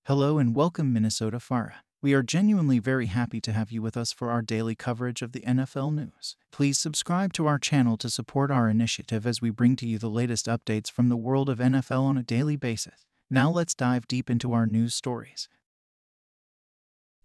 Hello and welcome, Minnesota Farah. We are genuinely very happy to have you with us for our daily coverage of the NFL news. Please subscribe to our channel to support our initiative as we bring to you the latest updates from the world of NFL on a daily basis. Now let's dive deep into our news stories.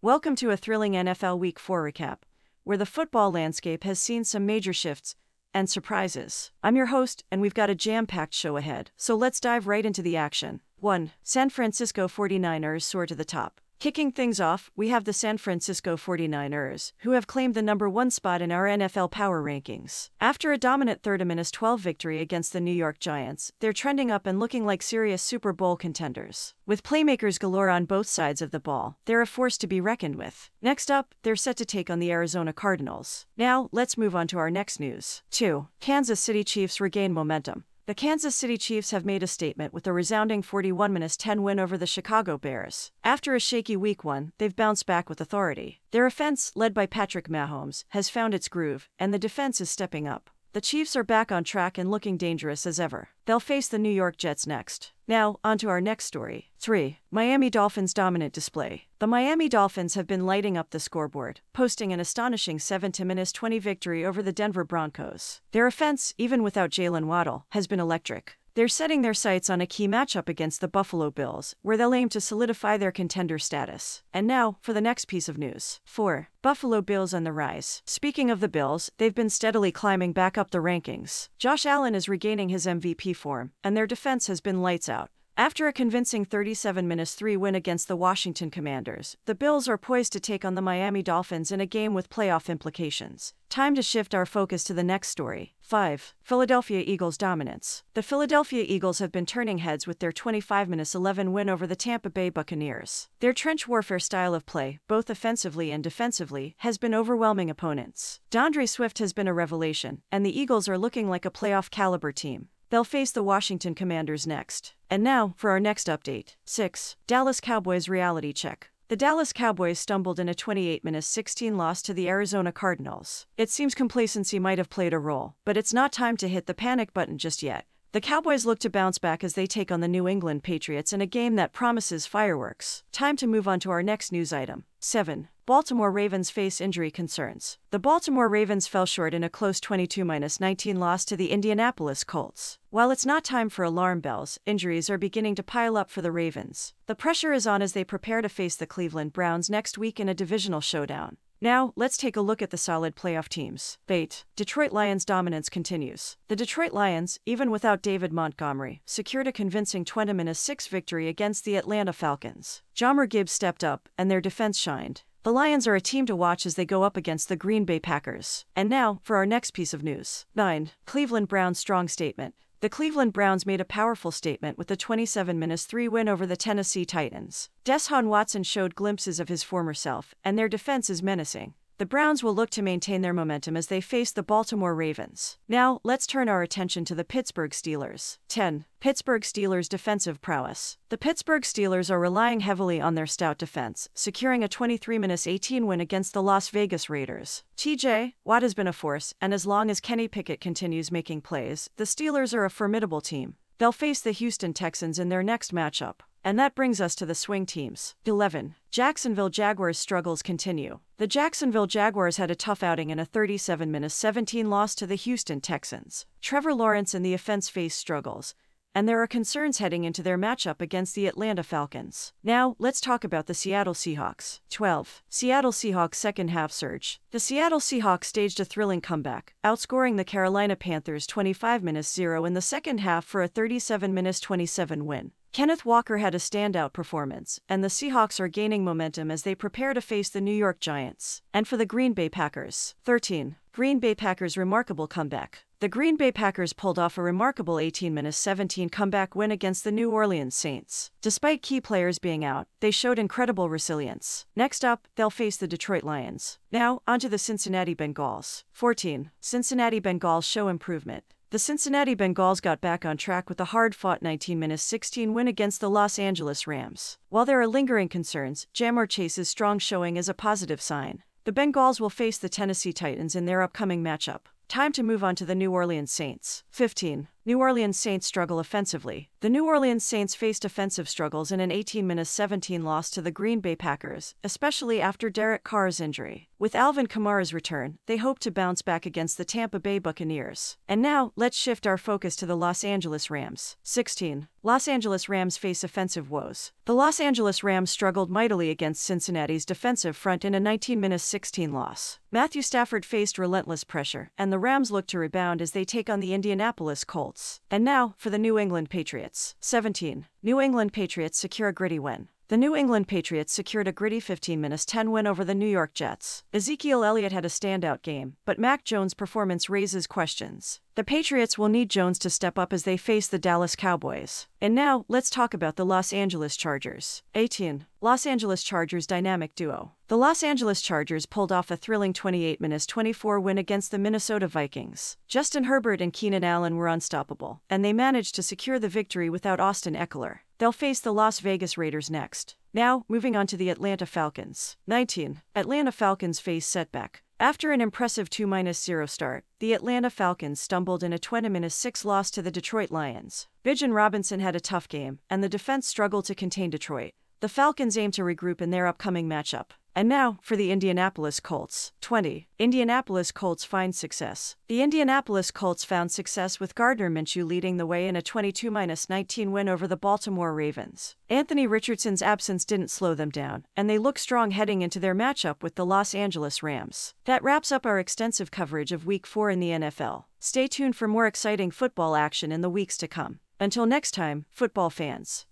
Welcome to a thrilling NFL Week 4 recap, where the football landscape has seen some major shifts and surprises. I'm your host, and we've got a jam-packed show ahead, so let's dive right into the action. 1. San Francisco 49ers soar to the top. Kicking things off, we have the San Francisco 49ers, who have claimed the number 1 spot in our NFL power rankings. After a dominant 30-12 victory against the New York Giants, they're trending up and looking like serious Super Bowl contenders. With playmakers galore on both sides of the ball, they're a force to be reckoned with. Next up, they're set to take on the Arizona Cardinals. Now, let's move on to our next news. 2. Kansas City Chiefs regain momentum. The Kansas City Chiefs have made a statement with a resounding 41-10 win over the Chicago Bears. After a shaky Week 1, they've bounced back with authority. Their offense, led by Patrick Mahomes, has found its groove, and the defense is stepping up. The Chiefs are back on track and looking dangerous as ever. They'll face the New York Jets next. Now, on to our next story. 3. Miami Dolphins dominant display. The Miami Dolphins have been lighting up the scoreboard, posting an astonishing 7-20 victory over the Denver Broncos. Their offense, even without Jalen Waddle, has been electric. They're setting their sights on a key matchup against the Buffalo Bills, where they'll aim to solidify their contender status. And now, for the next piece of news. 4. Buffalo Bills on the rise. Speaking of the Bills, they've been steadily climbing back up the rankings. Josh Allen is regaining his MVP form, and their defense has been lights out. After a convincing 37-3 win against the Washington Commanders, the Bills are poised to take on the Miami Dolphins in a game with playoff implications. Time to shift our focus to the next story. 5. Philadelphia Eagles dominance. The Philadelphia Eagles have been turning heads with their 25-11 win over the Tampa Bay Buccaneers. Their trench warfare style of play, both offensively and defensively, has been overwhelming opponents. DeAndre Swift has been a revelation, and the Eagles are looking like a playoff-caliber team. They'll face the Washington Commanders next. And now, for our next update. 6. Dallas Cowboys reality check. The Dallas Cowboys stumbled in a 28-16 loss to the Arizona Cardinals. It seems complacency might have played a role, but it's not time to hit the panic button just yet. The Cowboys look to bounce back as they take on the New England Patriots in a game that promises fireworks. Time to move on to our next news item. 7. Baltimore Ravens face injury concerns. The Baltimore Ravens fell short in a close 22-19 loss to the Indianapolis Colts. While it's not time for alarm bells, injuries are beginning to pile up for the Ravens. The pressure is on as they prepare to face the Cleveland Browns next week in a divisional showdown. Now, let's take a look at the solid playoff teams. 8. Detroit Lions dominance continues. The Detroit Lions, even without David Montgomery, secured a convincing 20-6 victory against the Atlanta Falcons. Jahmyr Gibbs stepped up, and their defense shined. The Lions are a team to watch as they go up against the Green Bay Packers. And now, for our next piece of news. 9. Cleveland Browns strong statement. The Cleveland Browns made a powerful statement with a 27-3 win over the Tennessee Titans. Deshaun Watson showed glimpses of his former self, and their defense is menacing. The Browns will look to maintain their momentum as they face the Baltimore Ravens. Now, let's turn our attention to the Pittsburgh Steelers. 10. Pittsburgh Steelers defensive prowess. The Pittsburgh Steelers are relying heavily on their stout defense, securing a 23-18 win against the Las Vegas Raiders. TJ Watt has been a force, and as long as Kenny Pickett continues making plays, the Steelers are a formidable team. They'll face the Houston Texans in their next matchup. And that brings us to the swing teams. 11. Jacksonville Jaguars struggles continue. The Jacksonville Jaguars had a tough outing in a 37-17 loss to the Houston Texans. Trevor Lawrence and the offense face struggles, and there are concerns heading into their matchup against the Atlanta Falcons. Now, let's talk about the Seattle Seahawks. 12. Seattle Seahawks second-half surge. The Seattle Seahawks staged a thrilling comeback, outscoring the Carolina Panthers 25-0 in the second half for a 37-27 win. Kenneth Walker had a standout performance, and the Seahawks are gaining momentum as they prepare to face the New York Giants. And for the Green Bay Packers. 13. Green Bay Packers remarkable comeback. The Green Bay Packers pulled off a remarkable 18-17 comeback win against the New Orleans Saints. Despite key players being out, they showed incredible resilience. Next up, they'll face the Detroit Lions. Now, onto the Cincinnati Bengals. 14. Cincinnati Bengals show improvement. The Cincinnati Bengals got back on track with a hard-fought 19-16 win against the Los Angeles Rams. While there are lingering concerns, Ja'Marr Chase's strong showing is a positive sign. The Bengals will face the Tennessee Titans in their upcoming matchup. Time to move on to the New Orleans Saints. 15. New Orleans Saints struggle offensively. The New Orleans Saints faced offensive struggles in an 18-17 loss to the Green Bay Packers, especially after Derek Carr's injury. With Alvin Kamara's return, they hope to bounce back against the Tampa Bay Buccaneers. And now, let's shift our focus to the Los Angeles Rams. 16. Los Angeles Rams face offensive woes. The Los Angeles Rams struggled mightily against Cincinnati's defensive front in a 19-16 loss. Matthew Stafford faced relentless pressure, and the Rams look to rebound as they take on the Indianapolis Colts. And now, for the New England Patriots. 17. New England Patriots secure a gritty win. The New England Patriots secured a gritty 15-10 win over the New York Jets. Ezekiel Elliott had a standout game, but Mac Jones' performance raises questions. The Patriots will need Jones to step up as they face the Dallas Cowboys. And now, let's talk about the Los Angeles Chargers. 18. Los Angeles Chargers dynamic duo. The Los Angeles Chargers pulled off a thrilling 28-24 win against the Minnesota Vikings. Justin Herbert and Keenan Allen were unstoppable, and they managed to secure the victory without Austin Eckler. They'll face the Las Vegas Raiders next. Now, moving on to the Atlanta Falcons. 19. Atlanta Falcons face setback. After an impressive 2-0 start, the Atlanta Falcons stumbled in a 20-6 loss to the Detroit Lions. Bijan Robinson had a tough game, and the defense struggled to contain Detroit. The Falcons aim to regroup in their upcoming matchup. And now, for the Indianapolis Colts. 20. Indianapolis Colts find success. The Indianapolis Colts found success with Gardner Minshew leading the way in a 22-19 win over the Baltimore Ravens. Anthony Richardson's absence didn't slow them down, and they look strong heading into their matchup with the Los Angeles Rams. That wraps up our extensive coverage of Week 4 in the NFL. Stay tuned for more exciting football action in the weeks to come. Until next time, football fans.